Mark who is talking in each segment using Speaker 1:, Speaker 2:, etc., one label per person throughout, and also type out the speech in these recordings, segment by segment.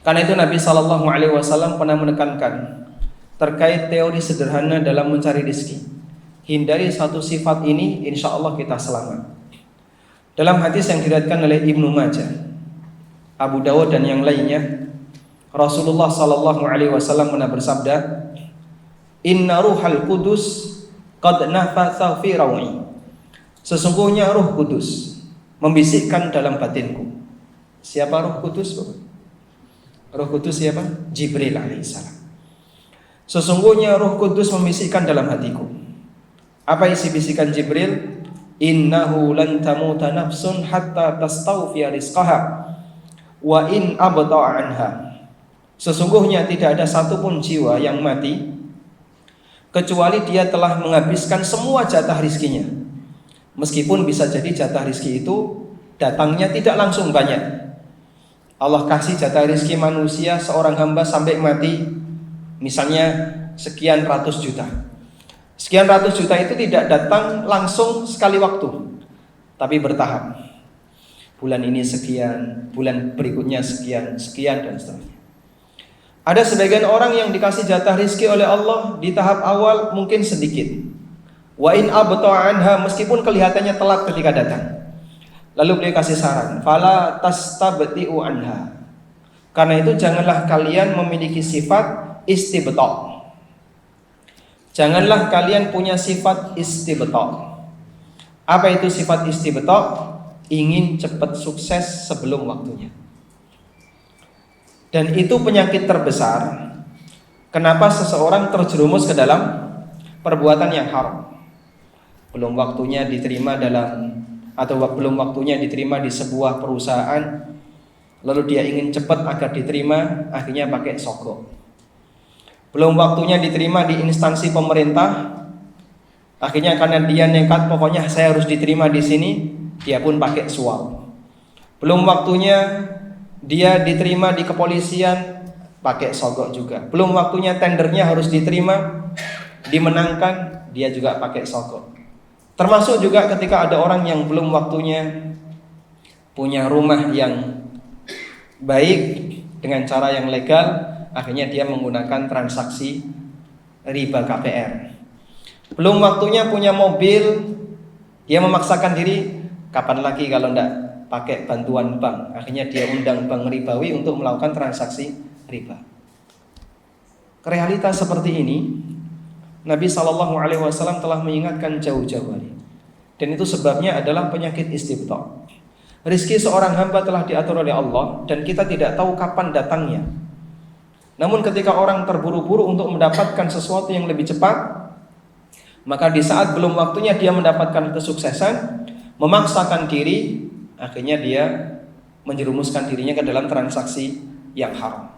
Speaker 1: Karena itu Nabi SAW pernah menekankan terkait teori sederhana dalam mencari rezeki. Hindari satu sifat ini, insya Allah kita selamat. Dalam hadis yang diriwayatkan oleh Ibnu Majah, Abu Dawud dan yang lainnya, Rasulullah SAW pernah bersabda, Inna ruhal kudus qad nafatha fi rawi. Sesungguhnya Ruh Kudus membisikkan dalam batinku. Siapa Ruh Kudus? Ruh Kudus siapa? Jibril alaihissalam. Sesungguhnya Ruh Kudus membisikkan dalam hatiku. Apa isi bisikan Jibril? Innahu lan tamuta nafsun hatta tastawfiya rizqaha wa in abta'a anha. Sesungguhnya tidak ada satupun jiwa yang mati kecuali dia telah menghabiskan semua jatah rizkinya. Meskipun bisa jadi jatah rizki itu datangnya tidak langsung banyak. Allah kasih jatah rizki manusia seorang hamba sampai mati, misalnya sekian ratus juta. Sekian ratus juta itu tidak datang langsung sekali waktu, tapi bertahap. Bulan ini sekian, bulan berikutnya sekian, sekian dan seterusnya. Ada sebagian orang yang dikasih jatah rizki oleh Allah di tahap awal mungkin sedikit. Wa in abta'a anha, meskipun kelihatannya telat ketika datang. Lalu beliau kasih saran, fala tastabti'u anha. Karena itu janganlah kalian memiliki sifat istibta'. Janganlah kalian punya sifat istibta'. Apa itu sifat istibta'? Ingin cepat sukses sebelum waktunya. Dan itu penyakit terbesar. Kenapa seseorang terjerumus ke dalam perbuatan yang haram? Belum waktunya diterima belum waktunya diterima di sebuah perusahaan, lalu dia ingin cepat agar diterima, akhirnya pakai sogok. Belum waktunya diterima di instansi pemerintah, akhirnya karena dia nekat, pokoknya saya harus diterima di sini, dia pun pakai suap. Belum waktunya dia diterima di kepolisian, pakai sogok juga. Belum waktunya tendernya harus diterima, dimenangkan, dia juga pakai sogok. Termasuk juga ketika ada orang yang belum waktunya punya rumah yang baik dengan cara yang legal, akhirnya dia menggunakan transaksi riba KPR. Belum waktunya punya mobil, dia memaksakan diri, kapan lagi kalau enggak pakai bantuan bank, akhirnya dia undang bank ribawi untuk melakukan transaksi riba. Realitas seperti ini Nabi SAW telah mengingatkan jauh-jauh hari. Dan itu sebabnya adalah penyakit istibta'. Rizki seorang hamba telah diatur oleh Allah dan kita tidak tahu kapan datangnya. Namun ketika orang terburu-buru untuk mendapatkan sesuatu yang lebih cepat, maka di saat belum waktunya dia mendapatkan kesuksesan, memaksakan diri, akhirnya dia menjerumuskan dirinya ke dalam transaksi yang haram.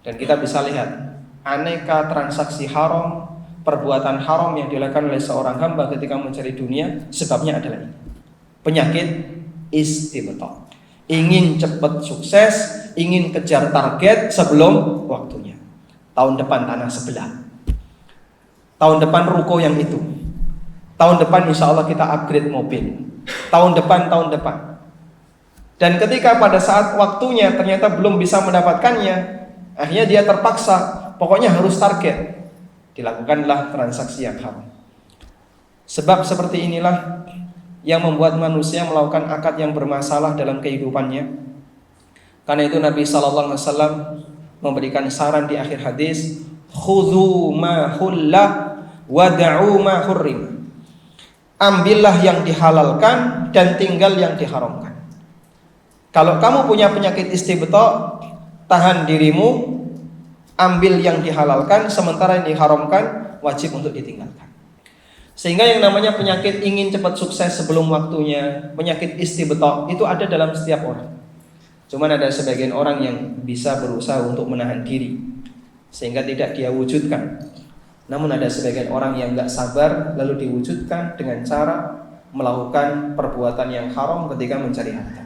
Speaker 1: Dan kita bisa lihat aneka transaksi haram, perbuatan haram yang dilakukan oleh seorang hamba ketika mencari dunia, sebabnya adalah ini. Penyakit istibta'. Ingin cepat sukses, ingin kejar target sebelum waktunya. Tahun depan tanah sebelah. Tahun depan ruko yang itu. Tahun depan insya Allah kita upgrade mobil. Tahun depan. Dan ketika pada saat waktunya ternyata belum bisa mendapatkannya, akhirnya dia terpaksa, pokoknya harus target. Dilakukanlah transaksi yang haram. Sebab seperti inilah yang membuat manusia melakukan akad yang bermasalah dalam kehidupannya. Karena itu Nabi SAW memberikan saran di akhir hadis, khudhu ma hullah wada'u ma hurrim. Ambillah yang dihalalkan dan tinggal yang diharamkan. Kalau kamu punya penyakit istibta', tahan dirimu, ambil yang dihalalkan, sementara yang diharamkan wajib untuk ditinggalkan. Sehingga yang namanya penyakit ingin cepat sukses sebelum waktunya, penyakit istibta', itu ada dalam setiap orang. Cuman ada sebagian orang yang bisa berusaha untuk menahan diri sehingga tidak dia wujudkan. Namun ada sebagian orang yang gak sabar lalu diwujudkan dengan cara melakukan perbuatan yang haram ketika mencari harta.